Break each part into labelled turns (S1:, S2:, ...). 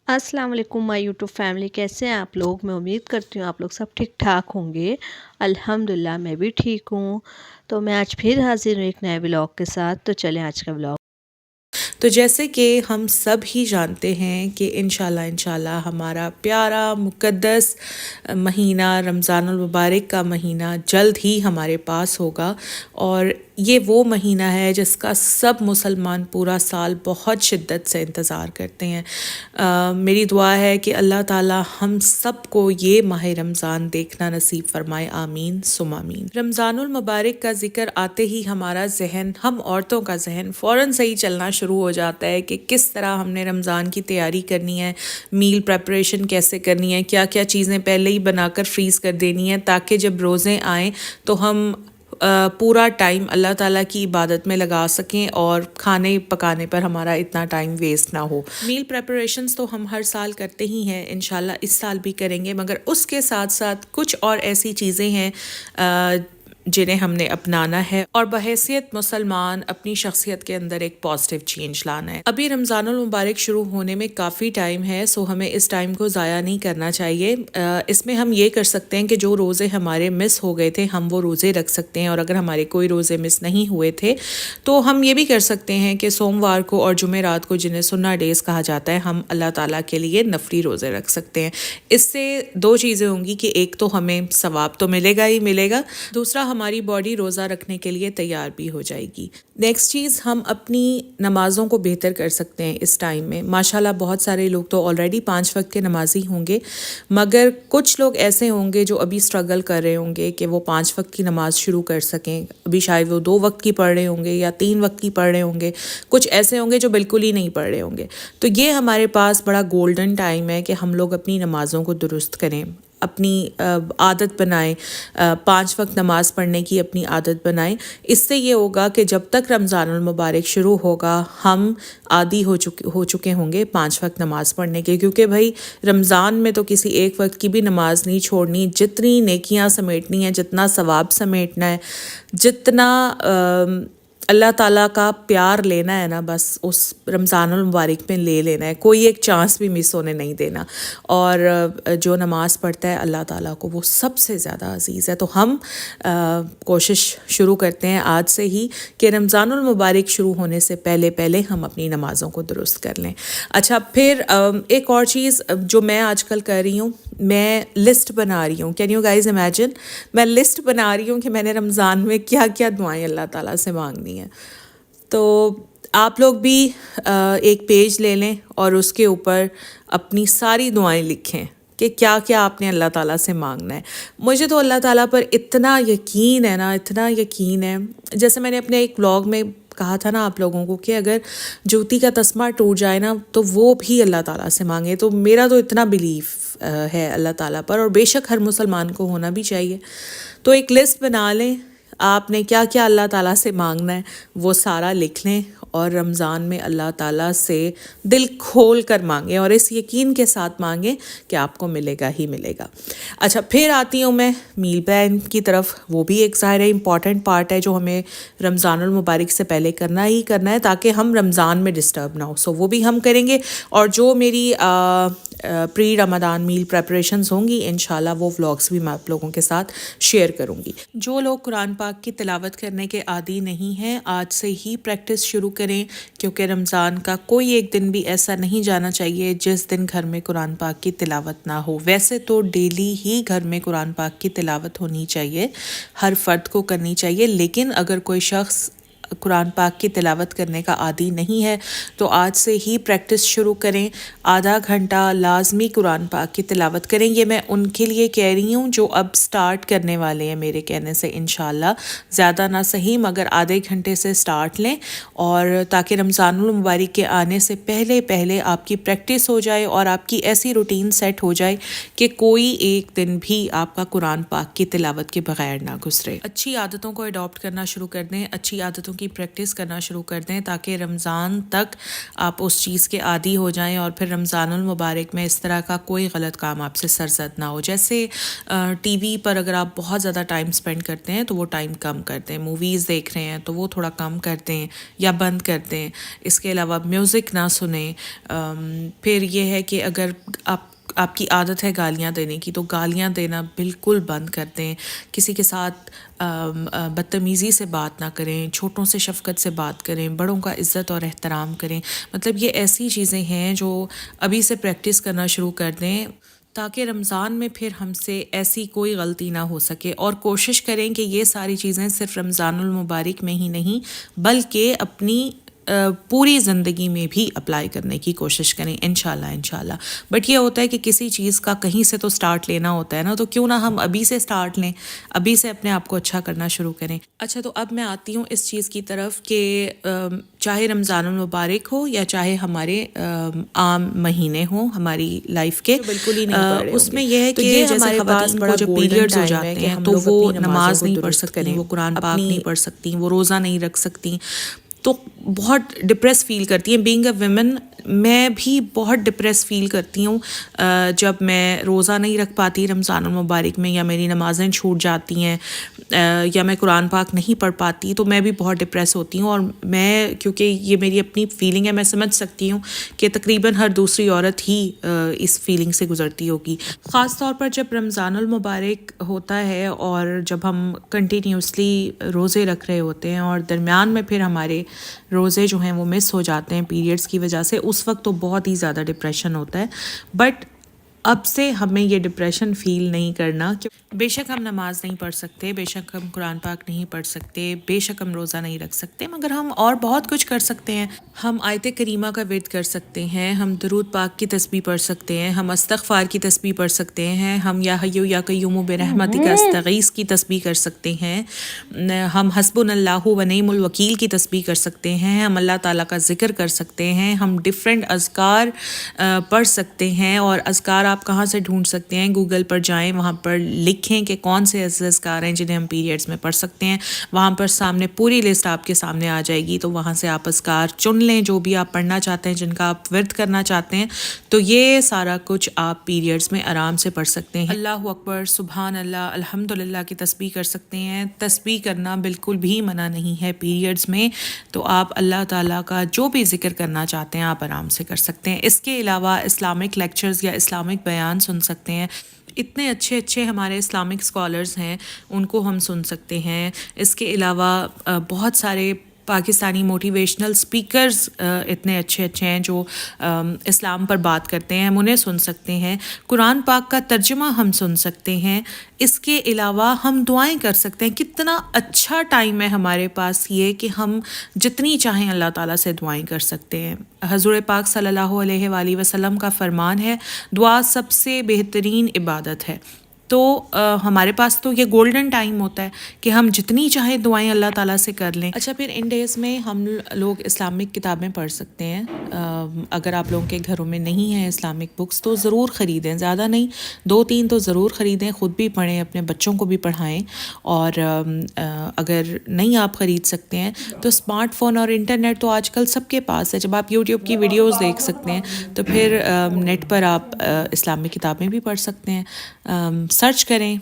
S1: अस्सलाम वालेकुम my YouTube family, कैसे हैं आप लोग। मैं उम्मीद करती हूँ आप लोग सब ठीक ठाक होंगे। अल्हम्दुलिल्लाह मैं भी ठीक हूँ। तो मैं आज फिर हाजिर हूँ एक नए व्लॉग के साथ। तो चलें आज का व्लॉग।
S2: तो जैसे कि हम सब ही जानते हैं कि इंशाल्लाह हमारा प्यारा मुक़द्दस महीना रमज़ानुल मुबारक का महीना जल्द ही हमारे पास होगा। और ये वो महीना है जिसका सब मुसलमान पूरा साल बहुत शिद्दत से इंतज़ार करते हैं। मेरी दुआ है कि अल्लाह ताला हम सब को ये माह रमज़ान देखना नसीब फरमाए, आमीन सुम आमीन। रमज़ानुल मुबारक का ज़िक्र आते ही हमारा जहन, हम औरतों का जहन फ़ौरन से ही चलना शुरू हो जाता है कि किस तरह हमने रमज़ान की तैयारी करनी है, मील प्रेपरेशन कैसे करनी है, क्या क्या चीज़ें पहले ही बनाकर फ्रीज़ कर देनी है ताकि जब रोज़े आएँ तो हम पूरा टाइम अल्लाह ताला की इबादत में लगा सकें और खाने पकाने पर हमारा इतना टाइम वेस्ट ना हो। मील प्रेपरेशंस तो हम हर साल करते ही हैं, इंशाल्लाह इस साल भी करेंगे, मगर उसके साथ साथ कुछ और ऐसी चीज़ें हैं जिन्हें हमने अपनाना है और बहैसियत मुसलमान अपनी शख्सियत के अंदर एक पॉजिटिव चेंज लाना है। अभी रमज़ानुल मुबारक शुरू होने में काफ़ी टाइम है, सो हमें इस टाइम को ज़ाया नहीं करना चाहिए। इसमें हम ये कर सकते हैं कि जो रोज़े हमारे मिस हो गए थे हम वो रोज़े रख सकते हैं, और अगर हमारे कोई रोज़े मिस नहीं हुए थे तो हम ये भी कर सकते हैं कि सोमवार को और जुमेरात को, जिन्हें सुन्ना डेज़ कहा जाता है, हम अल्लाह ताला के लिए नफली रोज़े रख सकते हैं। इससे दो चीज़ें होंगी कि एक तो हमें सवाब तो मिलेगा ही मिलेगा, दूसरा हमारी बॉडी रोज़ा रखने के लिए तैयार भी हो जाएगी। नेक्स्ट चीज़, हम अपनी नमाज़ों को बेहतर कर सकते हैं इस टाइम में। माशाल्लाह बहुत सारे लोग तो ऑलरेडी 5 वक्त के नमाजी होंगे, मगर कुछ लोग ऐसे होंगे जो अभी स्ट्रगल कर रहे होंगे कि वो 5 वक्त की नमाज़ शुरू कर सकें। अभी शायद वो 2 वक्त की पढ़ रहे होंगे या 3 वक्त की पढ़ रहे होंगे, कुछ ऐसे होंगे जो बिल्कुल ही नहीं पढ़ रहे होंगे। तो ये हमारे पास बड़ा गोल्डन टाइम है कि हम लोग अपनी नमाज़ों को दुरुस्त करें, अपनी आदत बनाएं, 5 वक्त नमाज़ पढ़ने की अपनी आदत बनाएं। इससे ये होगा कि जब तक रमज़ानुल मुबारक शुरू होगा हम आदी हो चुके होंगे 5 वक्त नमाज़ पढ़ने के, क्योंकि भाई रमज़ान में तो किसी एक वक्त की भी नमाज नहीं छोड़नी। जितनी नेकियां समेटनी है, जितना सवाब समेटना है, जितना अल्लाह ताला का प्यार लेना है ना, बस उस रमज़ानुल मुबारक में ले लेना है, कोई एक चांस भी मिस होने नहीं देना। और जो नमाज़ पढ़ता है अल्लाह ताला को वो सबसे ज़्यादा अजीज़ है। तो हम कोशिश शुरू करते हैं आज से ही कि रमज़ानुल मुबारक शुरू होने से पहले पहले हम अपनी नमाज़ों को दुरुस्त कर लें। अच्छा, फिर एक और चीज़ जो मैं आजकल कर रही हूँ, मैं लिस्ट बना रही हूँ। कैन यू गाइज इमेजिन, मैं लिस्ट बना रही हूँ कि मैंने रमज़ान में क्या क्या दुआएं अल्लाह ताला से मांगनी है। तो आप लोग भी एक पेज ले लें और उसके ऊपर अपनी सारी दुआएं लिखें कि क्या क्या आपने अल्लाह ताला से मांगना है। मुझे तो अल्लाह ताला पर इतना यकीन है ना, इतना यकीन है। जैसे मैंने अपने एक व्लॉग में कहा था ना आप लोगों को कि अगर जूती का तस्मा टूट जाए ना तो वो भी अल्लाह ताला से मांगे, तो मेरा तो इतना बिलीफ है अल्लाह ताला पर, और बेशक हर मुसलमान को होना भी चाहिए। तो एक लिस्ट बना लें, आपने क्या क्या अल्लाह ताला से मांगना है वो सारा लिख लें और रमज़ान में अल्लाह ताला से दिल खोल कर मांगें और इस यकीन के साथ मांगें कि आपको मिलेगा ही मिलेगा। अच्छा, फिर आती हूँ मैं मील प्लान की तरफ। वो भी एक ज़ाहिर है इम्पॉर्टेंट पार्ट है जो हमें रमज़ानुल मुबारक से पहले करना ही करना है ताकि हम रमज़ान में डिस्टर्ब ना हो। सो वो भी हम करेंगे, और जो मेरी प्री रमज़ान मील प्रेपरेशंस होंगी इंशाल्लाह वो व्लॉग्स भी मैं आप लोगों के साथ शेयर करूँगी। जो लोग कुरान पाक की तिलावत करने के आदी नहीं हैं, आज से ही प्रैक्टिस शुरू करें, क्योंकि रमज़ान का कोई एक दिन भी ऐसा नहीं जाना चाहिए जिस दिन घर में कुरान पाक की तिलावत ना हो। वैसे तो डेली ही घर में कुरान पाक की तिलावत होनी चाहिए, हर फ़र्द को करनी चाहिए, लेकिन अगर कोई शख्स कुरान पाक की तिलावत करने का आदी नहीं है तो आज से ही प्रैक्टिस शुरू करें। आधा घंटा लाजमी कुरान पाक की तिलावत करें। ये मैं उनके लिए कह रही हूँ जो अब स्टार्ट करने वाले हैं, मेरे कहने से इंशाल्लाह ज़्यादा ना सही मगर आधे घंटे से स्टार्ट लें, और ताकि रमज़ानुल मुबारक के आने से पहले पहले आपकी प्रैक्टिस हो जाए और आपकी ऐसी रूटीन सेट हो जाए कि कोई एक दिन भी आपका कुरान पाक की तिलावत के बगैर ना गुजरे। अच्छी आदतों को अडॉप्ट करना शुरू कर दें। अच्छी आदतों کی پریکٹس کرنا شروع کر دیں تاکہ رمضان تک آپ اس چیز کے عادی ہو جائیں اور پھر رمضان المبارک میں اس طرح کا کوئی غلط کام آپ سے سرزد نہ ہو. جیسے ٹی وی پر اگر آپ بہت زیادہ ٹائم اسپینڈ کرتے ہیں تو وہ ٹائم کم کر دیں. موویز دیکھ رہے ہیں تو وہ تھوڑا کم کر دیں یا بند کر دیں. اس کے علاوہ میوزک نہ سنیں. پھر یہ ہے کہ اگر آپ کی عادت ہے گالیاں دینے کی تو گالیاں دینا بالکل بند کر دیں. کسی کے ساتھ بدتمیزی سے بات نہ کریں. چھوٹوں سے شفقت سے بات کریں. بڑوں کا عزت اور احترام کریں. مطلب یہ ایسی چیزیں ہیں جو ابھی سے پریکٹس کرنا شروع کر دیں تاکہ رمضان میں پھر ہم سے ایسی کوئی غلطی نہ ہو سکے. اور کوشش کریں کہ یہ ساری چیزیں صرف رمضان المبارک میں ہی نہیں بلکہ اپنی پوری زندگی میں بھی اپلائی کرنے کی کوشش کریں انشاءاللہ. بٹ یہ ہوتا ہے کہ کسی چیز کا کہیں سے تو سٹارٹ لینا ہوتا ہے نا, تو کیوں نہ ہم ابھی سے سٹارٹ لیں, ابھی سے اپنے آپ کو اچھا کرنا شروع کریں. اچھا, تو اب میں آتی ہوں اس چیز کی طرف کہ چاہے رمضان المبارک ہو یا چاہے ہمارے عام مہینے ہوں ہماری لائف کے, بالکل ہی نہیں اس میں یہ ہے کہ جیسے خواتین کو جو پیریڈز ہو جاتے ہیں تو وہ نماز نہیں پڑھ سکتی, وہ قرآن پاک نہیں پڑھ سکتی, وہ روزہ نہیں رکھ سکتی, تو بہت ڈپریس فیل کرتی ہیں. بینگ اے ویمن میں بھی بہت ڈپریس فیل کرتی ہوں جب میں روزہ نہیں رکھ پاتی رمضان المبارک میں, یا میری نمازیں چھوٹ جاتی ہیں, یا میں قرآن پاک نہیں پڑھ پاتی, تو میں بھی بہت ڈپریس ہوتی ہوں. اور میں, کیونکہ یہ میری اپنی فیلنگ ہے, میں سمجھ سکتی ہوں کہ تقریباً ہر دوسری عورت ہی اس فیلنگ سے گزرتی ہوگی. خاص طور پر جب رمضان المبارک ہوتا ہے اور جب ہم کنٹینیوسلی روزے رکھ رہے ہوتے ہیں اور درمیان میں پھر ہمارے روزے جو ہیں وہ مس ہو جاتے ہیں پیریڈز کی وجہ سے, اس وقت تو بہت ہی زیادہ ڈپریشن ہوتا ہے. بٹ اب سے ہمیں یہ ڈپریشن فیل نہیں کرنا کہ بے شک ہم نماز نہیں پڑھ سکتے, بے شک ہم قرآن پاک نہیں پڑھ سکتے, بے شک ہم روزہ نہیں رکھ سکتے, مگر ہم اور بہت کچھ کر سکتے ہیں. ہم آیت کریمہ کا ورد کر سکتے ہیں, ہم درود پاک کی تسبیح پڑھ سکتے ہیں, ہم استغفار کی تسبیح پڑھ سکتے ہیں, ہم یا حیو یا قیوم برحمتک استغیث کی تسبیح کر سکتے ہیں, ہم حسبنا اللہ و نعم الوکیل کی تسبیح کر سکتے ہیں, ہم اللہ تعالیٰ کا ذکر کر سکتے ہیں, ہم ڈفرینٹ اذکار پڑھ سکتے ہیں. اور اذکار آپ کہاں سے ڈھونڈ سکتے ہیں؟ گوگل پر جائیں, وہاں پر لکھیں کہ کون سے ایسے اذکار ہیں جنہیں ہم پیریڈز میں پڑھ سکتے ہیں. وہاں پر سامنے پوری لسٹ آپ کے سامنے آ جائے گی, تو وہاں سے آپ اذکار چن لیں جو بھی آپ پڑھنا چاہتے ہیں, جن کا آپ ورد کرنا چاہتے ہیں. تو یہ سارا کچھ آپ پیریڈز میں آرام سے پڑھ سکتے ہیں. اللہ اکبر, سبحان اللہ, الحمدللہ کی تسبیح کر سکتے ہیں. تسبیح کرنا بالکل بھی منع نہیں ہے پیریڈز میں, تو آپ اللہ تعالیٰ کا جو بھی ذکر کرنا چاہتے ہیں آپ آرام سے کر سکتے ہیں. اس کے علاوہ اسلامک لیکچرز یا اسلامک بیان سن سکتے ہیں. اتنے اچھے اچھے ہمارے اسلامک اسکالرز ہیں, ان کو ہم سن سکتے ہیں. اس کے علاوہ بہت سارے پاکستانی موٹیویشنل اسپیکرز اتنے اچھے اچھے ہیں جو اسلام پر بات کرتے ہیں, ہم انہیں سن سکتے ہیں. قرآن پاک کا ترجمہ ہم سن سکتے ہیں. اس کے علاوہ ہم دعائیں کر سکتے ہیں. کتنا اچھا ٹائم ہے ہمارے پاس یہ کہ ہم جتنی چاہیں اللہ تعالیٰ سے دعائیں کر سکتے ہیں. حضور پاک صلی اللہ علیہ وآلہ وسلم کا فرمان ہے, دعا سب سے بہترین عبادت ہے. تو ہمارے پاس تو یہ گولڈن ٹائم ہوتا ہے کہ ہم جتنی چاہے دعائیں اللہ تعالیٰ سے کر لیں. اچھا, پھر ان ڈیز میں ہم لوگ اسلامک کتابیں پڑھ سکتے ہیں. اگر آپ لوگوں کے گھروں میں نہیں ہیں اسلامک بکس تو ضرور خریدیں, زیادہ نہیں 2-3 تو ضرور خریدیں, خود بھی پڑھیں, اپنے بچوں کو بھی پڑھائیں. اور اگر نہیں آپ خرید سکتے ہیں تو اسمارٹ فون اور انٹرنیٹ تو آج کل سب کے پاس ہے. جب آپ یوٹیوب کی ویڈیوز دیکھ سکتے ہیں تو پھر نیٹ پر آپ اسلامک کتابیں بھی پڑھ سکتے ہیں. سرچ کریں,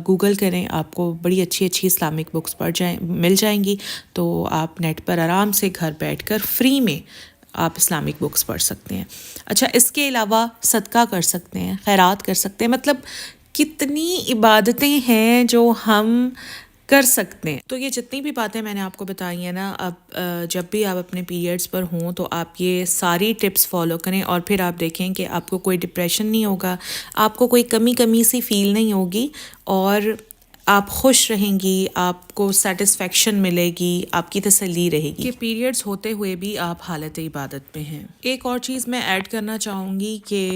S2: گوگل کریں, آپ کو بڑی اچھی اچھی اسلامک بکس مل جائیں گی. تو آپ نیٹ پر آرام سے گھر بیٹھ کر فری میں آپ اسلامک بکس پڑھ سکتے ہیں. اچھا, اس کے علاوہ صدقہ کر سکتے ہیں, خیرات کر سکتے ہیں. مطلب کتنی عبادتیں ہیں جو ہم کر سکتے ہیں. تو یہ جتنی بھی باتیں میں نے آپ کو بتائی ہیں نا, اب جب بھی آپ اپنے پیریڈز پر ہوں تو آپ یہ ساری ٹپس فالو کریں, اور پھر آپ دیکھیں کہ آپ کو کوئی ڈپریشن نہیں ہوگا, آپ کو کوئی کمی سی فیل نہیں ہوگی, اور آپ خوش رہیں گی, آپ کو سیٹسفیکشن ملے گی, آپ کی تسلی رہے گی کہ پیریڈز ہوتے ہوئے بھی آپ حالت عبادت میں ہیں. ایک اور چیز میں ایڈ کرنا چاہوں گی کہ